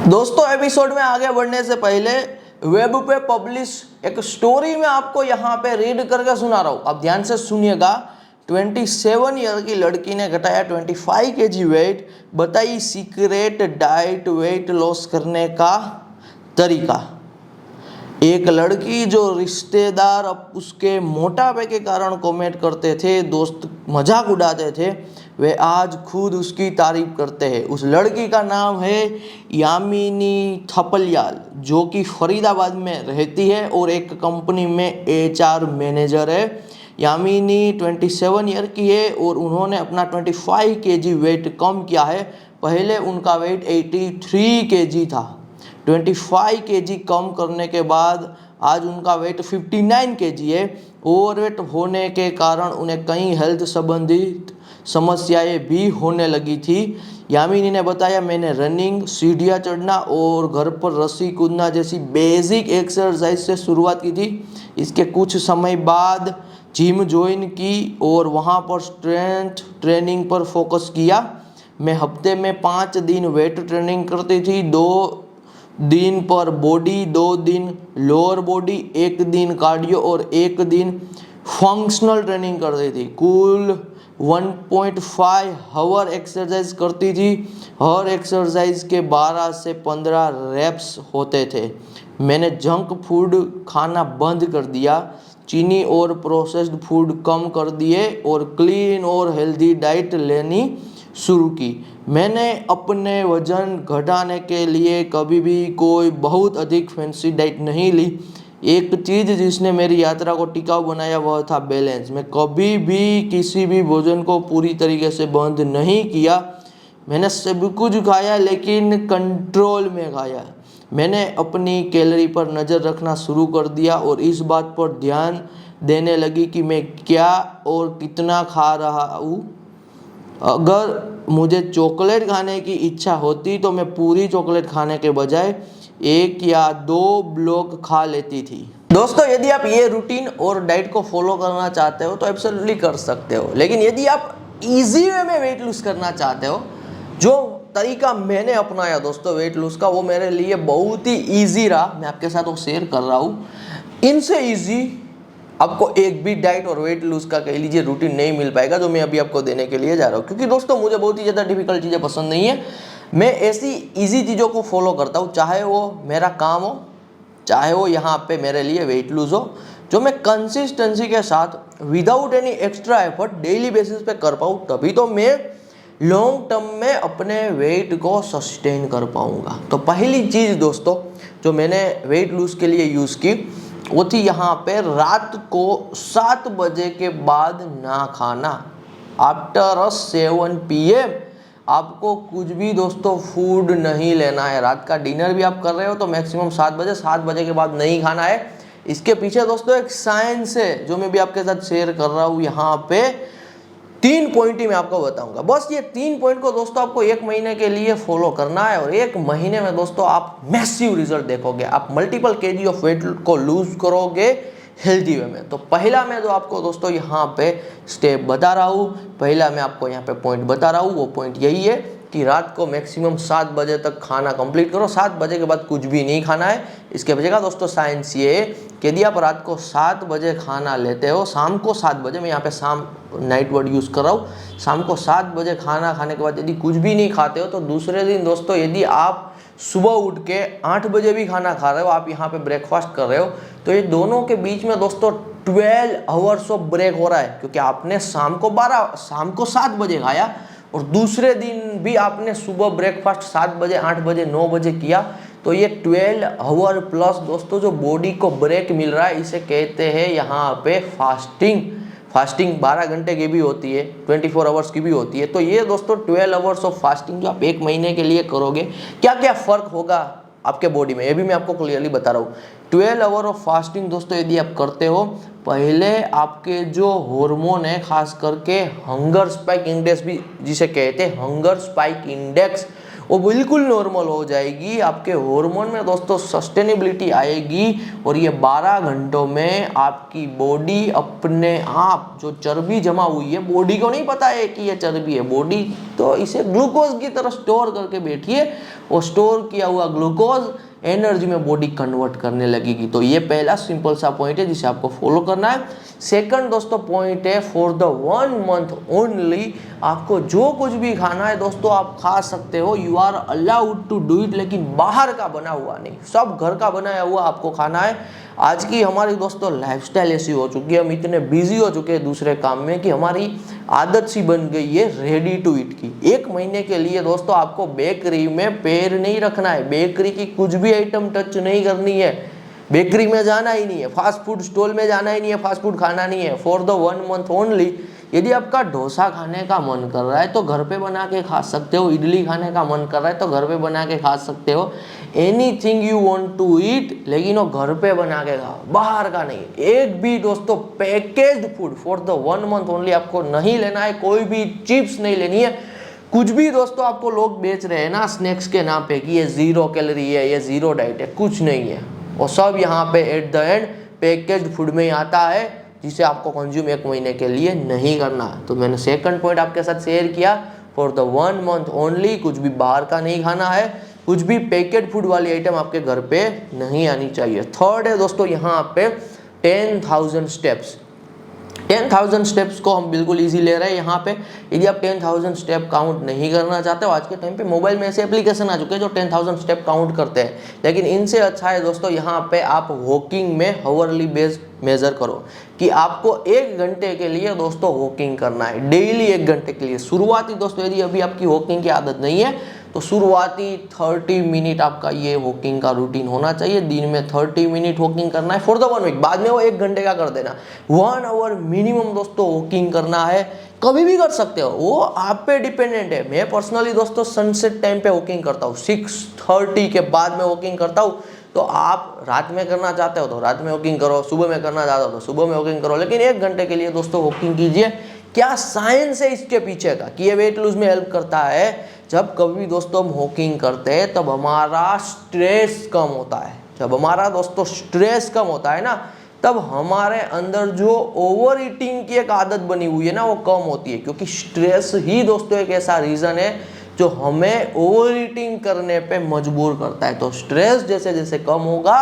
दोस्तों एपिसोड में आगे बढ़ने से पहले वेब पे पब्लिश एक स्टोरी में आपको यहाँ पे रीड करके सुना रहा हूँ। आप ध्यान से सुनिएगा। 27 ईयर की लड़की ने घटाया 25 kg वेट, बताई सीक्रेट डाइट वेट लॉस करने का तरीका। एक लड़की जो रिश्तेदार अब उसके मोटापे के कारण कमेंट करते थे, दोस्त मजाक उड़ाते थे, वे आज खुद उसकी तारीफ करते हैं। उस लड़की का नाम है यामिनी थपलियाल, जो कि फरीदाबाद में रहती है और एक कंपनी में HR मैनेजर है। यामिनी 27 ईयर की है और उन्होंने अपना 25 kg वेट कम किया है। पहले उनका वेट 83 kg था। 25 kg कम करने के बाद आज उनका वेट 59 kg है। ओवरवेट होने के कारण उन्हें कई हेल्थ संबंधित समस्याएं भी होने लगी थी। यामिनी ने बताया, मैंने रनिंग, सीढ़ियाँ चढ़ना और घर पर रस्सी कूदना जैसी बेसिक एक्सरसाइज से शुरुआत की थी। इसके कुछ समय बाद जिम ज्वाइन की और वहाँ पर स्ट्रेंथ ट्रेनिंग पर फोकस किया। मैं हफ्ते में 5 दिन वेट ट्रेनिंग करती थी, 2 दिन पर बॉडी, 2 दिन लोअर बॉडी, 1 दिन कार्डियो और 1 दिन फंक्शनल ट्रेनिंग करती थी। कुल 1.5 आवर एक्सरसाइज करती थी। हर एक्सरसाइज के 12 से 15 रेप्स होते थे। मैंने जंक फूड खाना बंद कर दिया, चीनी और प्रोसेस्ड फूड कम कर दिए और क्लीन और हेल्दी डाइट लेनी शुरू की। मैंने अपने वजन घटाने के लिए कभी भी कोई बहुत अधिक फैंसी डाइट नहीं ली। एक चीज़ जिसने मेरी यात्रा को टिकाऊ बनाया वह था बैलेंस। मैं कभी भी किसी भी भोजन को पूरी तरीके से बंद नहीं किया। मैंने सब कुछ खाया लेकिन कंट्रोल में खाया। मैंने अपनी कैलोरी पर नज़र रखना शुरू कर दिया और इस बात पर ध्यान देने लगी कि मैं क्या और कितना खा रहा हूँ। अगर मुझे चॉकलेट खाने की इच्छा होती तो मैं पूरी चॉकलेट खाने के बजाय 1 या 2 ब्लॉक खा लेती थी। दोस्तों, यदि आप ये रूटीन और डाइट को फॉलो करना चाहते हो तो एब्सोल्युटली कर सकते हो, लेकिन यदि आप इजी वे में वेट लूज करना चाहते हो, जो तरीका मैंने अपनाया दोस्तों वेट लूज का, वो मेरे लिए बहुत ही ईजी रहा। मैं आपके साथ वो शेयर कर रहा हूँ। इनसे ईजी आपको एक भी डाइट और वेट लूज का कह लीजिए रूटीन नहीं मिल पाएगा जो मैं अभी आपको देने के लिए जा रहा हूँ। क्योंकि दोस्तों मुझे बहुत ही ज़्यादा डिफिकल्ट चीज़ें पसंद नहीं है। मैं ऐसी इजी चीज़ों को फॉलो करता हूँ, चाहे वो मेरा काम हो, चाहे वो यहाँ पे मेरे लिए वेट लूज हो, जो मैं कंसिस्टेंसी के साथ without any extra effort daily basis पे कर पाऊँ, तभी तो मैं लॉन्ग टर्म में अपने वेट को सस्टेन कर पाऊँगा। तो पहली चीज़ दोस्तों जो मैंने वेट लूज के लिए यूज़ की वो थी यहाँ पे रात को 7 बजे के बाद ना खाना। आफ्टर 7 PM आपको कुछ भी दोस्तों फूड नहीं लेना है। रात का डिनर भी आप कर रहे हो तो मैक्सिमम 7 बजे के बाद नहीं खाना है। इसके पीछे दोस्तों एक साइंस है जो मैं भी आपके साथ शेयर कर रहा हूँ। यहाँ पे 3 पॉइंट ही मैं आपको बताऊंगा। बस ये 3 पॉइंट को दोस्तों आपको 1 महीने के लिए फॉलो करना है और 1 महीने में दोस्तों आप मैसिव रिजल्ट देखोगे। आप मल्टीपल केजी ऑफ वेट को लूज करोगे हेल्दी वे में। तो पहला मैं जो आपको दोस्तों यहाँ पे स्टेप बता रहा हूँ, पहला मैं आपको यहाँ पे पॉइंट बता रहा हूँ, वो पॉइंट यही है कि रात को मैक्सिमम 7 बजे तक खाना कंप्लीट करो। 7 बजे के बाद कुछ भी नहीं खाना है। इसके वजह का दोस्तों साइंस ये है कि यदि आप रात को 7 बजे खाना लेते हो, शाम को 7 बजे, मैं यहाँ पे शाम नाइट वर्ड यूज़ कर रहा हूँ, शाम को 7 बजे खाना खाने के बाद यदि कुछ भी नहीं खाते हो तो दूसरे दिन दोस्तों यदि आप सुबह उठ के 8 बजे भी खाना खा रहे हो, आप यहाँ पे ब्रेकफास्ट कर रहे हो, तो ये दोनों के बीच में दोस्तों 12 आवर्स ऑफ ब्रेक हो रहा है। क्योंकि आपने शाम को 7 बजे खाया और दूसरे दिन भी आपने सुबह ब्रेकफास्ट 7 बजे, 8 बजे, 9 बजे किया, तो ये 12 आवर प्लस दोस्तों जो बॉडी को ब्रेक मिल रहा है, इसे कहते हैं यहाँ पे फास्टिंग। फास्टिंग 12 घंटे की भी होती है, 24 आवर्स की भी होती है। तो ये दोस्तों 12 आवर्स ऑफ फास्टिंग जो आप 1 महीने के लिए करोगे, क्या क्या फ़र्क होगा आपके बॉडी में, ये भी मैं आपको क्लियरली बता रहा हूँ। 12 आवर ऑफ फास्टिंग दोस्तों यदि आप करते हो, पहले आपके जो हार्मोन है, खास करके हंगर स्पाइक इंडेक्स भी जिसे कहते हैं हंगर स्पाइक इंडेक्स, वो बिल्कुल नॉर्मल हो जाएगी। आपके हार्मोन में दोस्तों सस्टेनेबिलिटी आएगी और ये 12 घंटों में आपकी बॉडी अपने आप, जो चर्बी जमा हुई है, बॉडी को नहीं पता है कि ये चर्बी है, बॉडी तो इसे ग्लूकोज की तरह स्टोर करके बैठी है और स्टोर किया हुआ ग्लूकोज एनर्जी में बॉडी कन्वर्ट करने लगेगी। तो ये पहला सिंपल सा पॉइंट है जिसे आपको फॉलो करना है। सेकंड दोस्तों पॉइंट है, फॉर द 1 मंथ ओनली आपको जो कुछ भी खाना है दोस्तों आप खा सकते हो, you are allowed to do it, लेकिन बाहर का बना हुआ नहीं, सब घर का बनाया हुआ आपको खाना है। आज की हमारी दोस्तों लाइफस्टाइल ऐसी हो चुकी है, हम इतने बिजी हो चुके हैं दूसरे काम में कि हमारी आदत सी बन गई है रेडी टू ईट की। 1 महीने के लिए दोस्तों आपको बेकरी में पैर नहीं रखना है, बेकरी की कुछ भी आइटम टच नहीं करनी है, बेकरी में जाना ही नहीं है, फास्ट फूड स्टॉल में जाना ही नहीं है, फास्ट फूड खाना नहीं है। फॉर द 1 मंथ ओनली यदि आपका डोसा खाने का मन कर रहा है तो घर पे बना के खा सकते हो, इडली खाने का मन कर रहा है तो घर पे बना के खा सकते हो, anything you want to eat, लेकिन वो घर पे बना के खाओ, बाहर का नहीं। एक भी दोस्तों packaged food for the 1 month only आपको नहीं लेना है, कोई भी चिप्स नहीं लेनी है, कुछ भी दोस्तों आपको लोग बेच रहे हैं ना स्नैक्स के नाम पे कि ये 0 कैलोरी है, ये 0 डाइट है, कुछ नहीं है, वो सब यहाँ पे at the end packaged food में ही आता है जिसे आपको कंज्यूम 1 महीने के लिए नहीं करना। तो मैंने सेकंड पॉइंट आपके साथ शेयर किया, फॉर द 1 मंथ ओनली कुछ भी बाहर का नहीं खाना है, कुछ भी पैकेट फूड वाली आइटम आपके घर पे नहीं आनी चाहिए। थर्ड है दोस्तों यहाँ पे 10,000 स्टेप्स। 10,000 स्टेप्स को हम बिल्कुल इजी ले रहे हैं यहाँ पे। यदि आप 10,000 स्टेप काउंट नहीं करना चाहते हो, आज के टाइम पे मोबाइल में ऐसे एप्लीकेशन आ चुके हैं जो 10,000 स्टेप काउंट करते हैं, लेकिन इनसे अच्छा है दोस्तों यहाँ पे आप वॉकिंग में हावरली बेस मेजर करो कि आपको 1 घंटे के लिए दोस्तों वॉकिंग करना है, डेली 1 घंटे के लिए। शुरुआती दोस्तों यदि अभी आपकी वॉकिंग की आदत नहीं है तो शुरुआती 30 मिनट आपका ये वॉकिंग का रूटीन होना चाहिए, दिन में 30 मिनट वॉकिंग करना है फॉर द 1 वीक, बाद में वो 1 घंटे का कर देना। 1 आवर मिनिमम दोस्तों वॉकिंग करना है, कभी भी कर सकते हो, वो आप पे डिपेंडेंट है। मैं पर्सनली दोस्तों सनसेट टाइम पे वॉकिंग करता हूँ, 6:30 के बाद में वॉकिंग करता हूँ। तो आप रात में करना चाहते हो तो रात में वॉकिंग करो, सुबह में करना चाहते हो तो सुबह में वॉकिंग करो, लेकिन 1 घंटे के लिए दोस्तों वॉकिंग कीजिए। क्या साइंस है इसके पीछे का कि ये वेट लूज में हेल्प करता है? जब कभी दोस्तों हम वॉकिंग करते हैं तब हमारा स्ट्रेस कम होता है, जब हमारा दोस्तों स्ट्रेस कम होता है ना, तब हमारे अंदर जो ओवर ईटिंग की एक आदत बनी हुई है ना वो कम होती है, क्योंकि स्ट्रेस ही दोस्तों एक ऐसा रीज़न है जो हमें ओवर ईटिंग करने पे मजबूर करता है। तो स्ट्रेस जैसे जैसे कम होगा,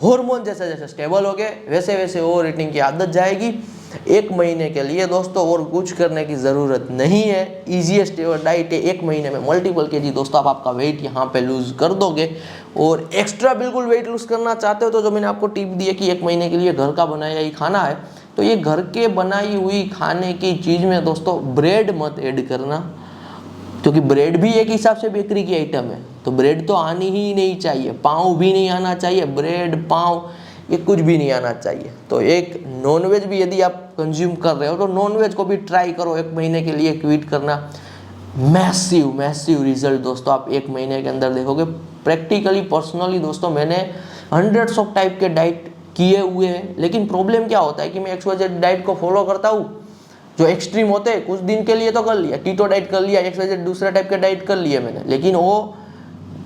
हार्मोन जैसे जैसे स्टेबल हो गए, वैसे वैसे ओवर ईटिंग की आदत जाएगी। 1 महीने के लिए दोस्तों और कुछ करने की ज़रूरत नहीं है, ईजीएस्ट डाइट है। 1 महीने में मल्टीपल केजी दोस्तों आप आपका वेट यहाँ पे लूज़ कर दोगे। और एक्स्ट्रा बिल्कुल वेट लूज़ करना चाहते हो तो जो मैंने आपको टिप दी है कि 1 महीने के लिए घर का बनाया ही खाना है, तो ये घर के बनाई हुई खाने की चीज़ में दोस्तों ब्रेड मत ऐड करना, क्योंकि ब्रेड भी एक हिसाब से बेकरी की आइटम है, तो ब्रेड तो आनी ही नहीं चाहिए, पाव भी नहीं आना चाहिए, ब्रेड पाव ये कुछ भी नहीं आना चाहिए। तो एक नॉनवेज भी यदि आप कंज्यूम कर रहे हो तो नॉनवेज को भी ट्राई करो 1 महीने के लिए क्विट करना। मैसिव रिजल्ट दोस्तों आप 1 महीने के अंदर देखोगे। प्रैक्टिकली पर्सनली दोस्तों मैंने हंड्रेड्स ऑफ टाइप के डाइट किए हुए हैं, लेकिन प्रॉब्लम क्या होता है कि मैं XYZ डाइट को फॉलो करता हूँ, जो एक्सट्रीम होते हैं, कुछ दिन के लिए तो कर लिया, कीटो डाइट कर लिया, XYZ दूसरा टाइप के डाइट कर लिया मैंने, लेकिन वो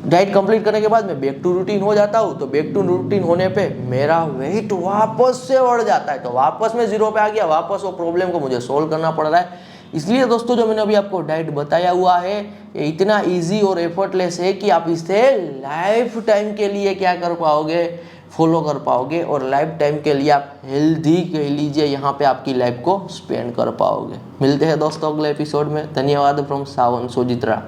डाइट कंप्लीट करने के बाद मैं बैक टू रूटीन हो जाता हूँ। तो बैक टू रूटीन होने पे मेरा वेट वापस से बढ़ जाता है, तो वापस में 0 पे आ गया, वापस वो प्रॉब्लम को मुझे सोल्व करना पड़ रहा है। इसलिए दोस्तों जो मैंने अभी आपको डाइट बताया हुआ है ये इतना इजी और एफर्टलेस है कि आप इसे लाइफ टाइम के लिए क्या कर पाओगे, फॉलो कर पाओगे, और लाइफ टाइम के लिए आप हेल्दी कह लीजिए यहाँ पे आपकी लाइफ को स्पेंड कर पाओगे। मिलते हैं दोस्तों अगले एपिसोड में। धन्यवाद फ्रॉम सावन सोजित्रा।